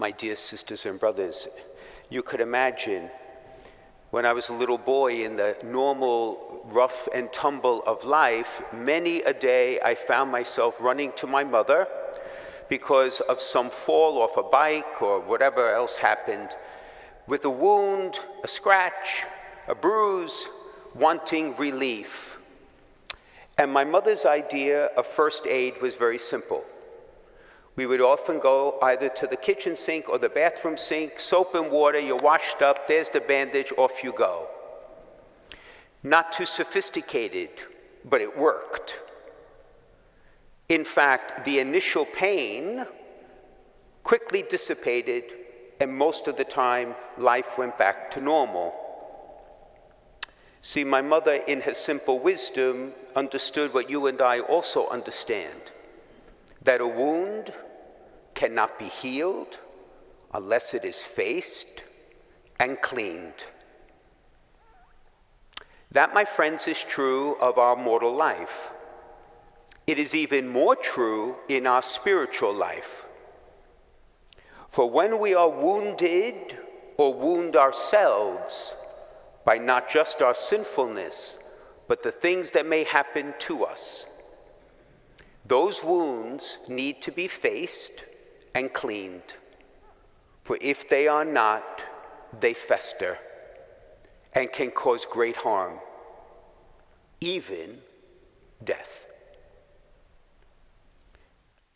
My dear sisters and brothers, you could imagine when I was a little boy in the normal rough and tumble of life, many a day I found myself running to my mother because of some fall off a bike or whatever else happened, with a wound, a scratch, a bruise, wanting relief. And my mother's idea of first aid was very simple. We would often go either to the kitchen sink or the bathroom sink, soap and water, you're washed up, there's the bandage, off you go. Not too sophisticated, but it worked. In fact, the initial pain quickly dissipated, and most of the time, life went back to normal. See, my mother, in her simple wisdom, understood what you and I also understand, that a wound cannot be healed unless it is faced and cleaned. That, my friends, is true of our mortal life. It is even more true in our spiritual life. For when we are wounded or wound ourselves by not just our sinfulness, but the things that may happen to us, those wounds need to be faced and cleaned. For if they are not, they fester and can cause great harm, even death.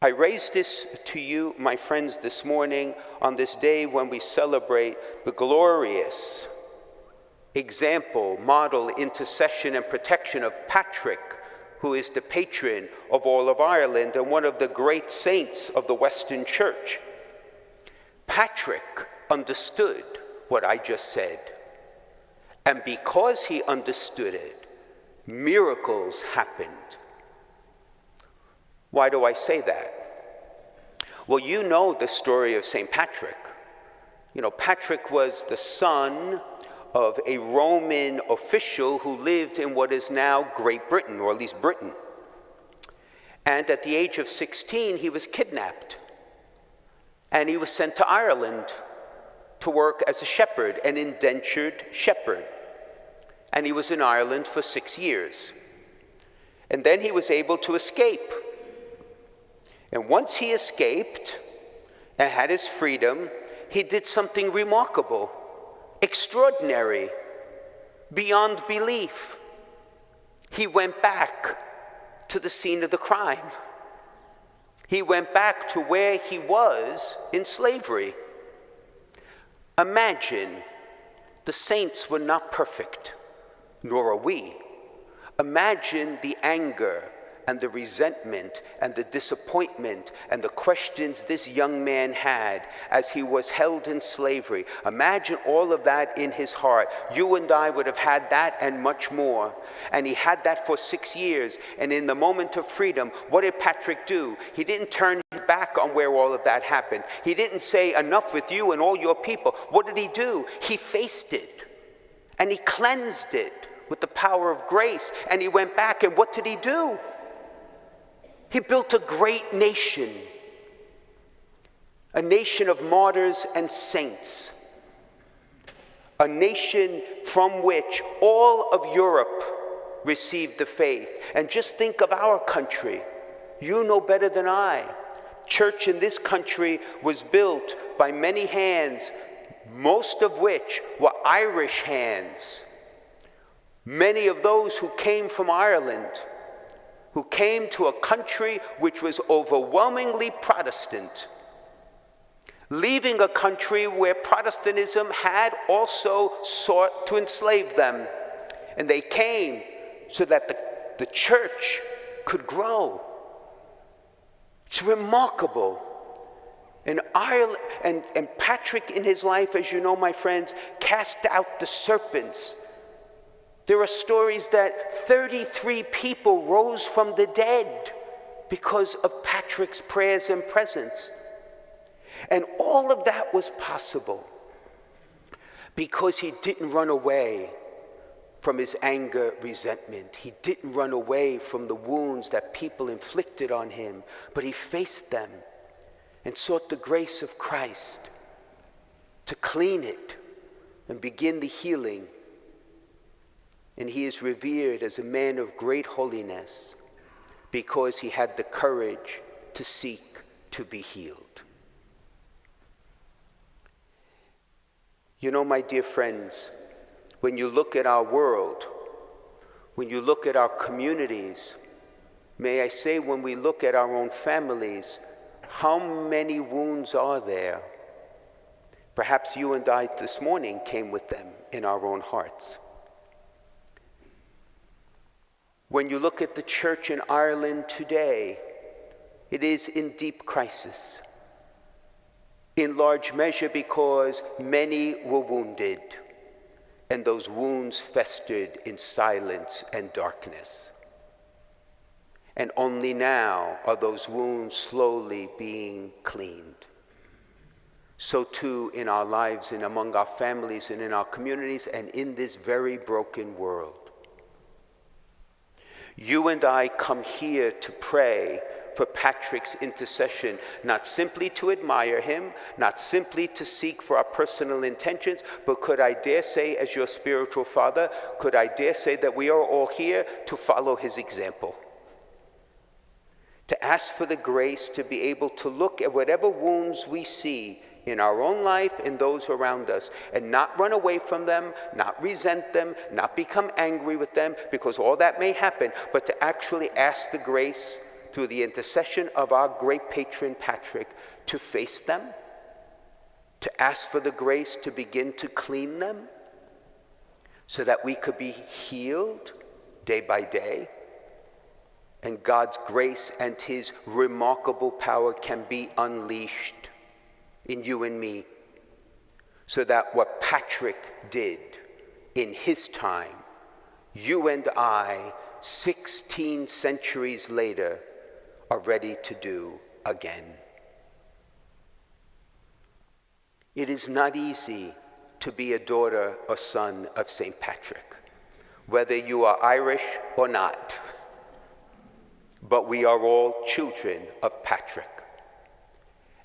I raise this to you, my friends, this morning on this day when we celebrate the glorious example, model, intercession, and protection of Patrick, who is the patron of all of Ireland and one of the great saints of the Western Church. Patrick understood what I just said, and because he understood it, miracles happened. Why do I say that? Well, you know the story of St. Patrick. You know, Patrick was the son of a Roman official who lived in what is now Great Britain, or at least Britain. And at the age of 16, he was kidnapped. And he was sent to Ireland to work as a shepherd, an indentured shepherd. And he was in Ireland for 6 years. And then he was able to escape. And once he escaped and had his freedom, he did something remarkable, extraordinary, beyond belief. He went back to the scene of the crime. He went back to where he was in slavery. Imagine, the saints were not perfect, nor are we. Imagine the anger and the resentment and the disappointment and the questions this young man had as he was held in slavery. Imagine all of that in his heart. You and I would have had that and much more. And he had that for 6 years. And in the moment of freedom, what did Patrick do? He didn't turn his back on where all of that happened. He didn't say, enough with you and all your people. What did he do? He faced it. And he cleansed it with the power of grace. And he went back, and what did he do? He built a great nation, a nation of martyrs and saints, a nation from which all of Europe received the faith. And just think of our country. You know better than I. Church in this country was built by many hands, most of which were Irish hands. Many of those who came from Ireland, who came to a country which was overwhelmingly Protestant, leaving a country where Protestantism had also sought to enslave them. And they came so that the church could grow. It's remarkable. And Ireland, and Patrick in his life, as you know, my friends, cast out the serpents. There are stories that 33 people rose from the dead because of Patrick's prayers and presence. And all of that was possible because he didn't run away from his anger, resentment. He didn't run away from the wounds that people inflicted on him, but he faced them and sought the grace of Christ to clean it and begin the healing. And he is revered as a man of great holiness because he had the courage to seek to be healed. You know, my dear friends, when you look at our world, when you look at our communities, may I say when we look at our own families, how many wounds are there? Perhaps you and I this morning came with them in our own hearts. When you look at the church in Ireland today, it is in deep crisis, in large measure because many were wounded, and those wounds festered in silence and darkness. And only now are those wounds slowly being cleaned. So too in our lives and among our families and in our communities and in this very broken world. You and I come here to pray for Patrick's intercession, not simply to admire him, not simply to seek for our personal intentions, but could I dare say, as your spiritual father, could I dare say that we are all here to follow his example? To ask for the grace to be able to look at whatever wounds we see in our own life and those around us, and not run away from them, not resent them, not become angry with them, because all that may happen, but to actually ask the grace through the intercession of our great patron Patrick to face them, to ask for the grace to begin to clean them, so that we could be healed day by day, and God's grace and his remarkable power can be unleashed in you and me, so that what Patrick did in his time, you and I, 16 centuries later, are ready to do again. It is not easy to be a daughter or son of St. Patrick, whether you are Irish or not, but we are all children of Patrick.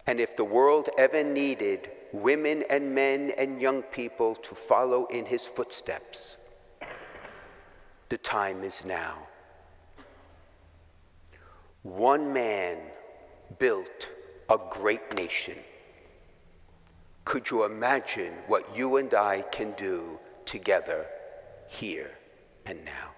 And if the world ever needed women and men and young people to follow in his footsteps, the time is now. One man built a great nation. Could you imagine what you and I can do together here and now?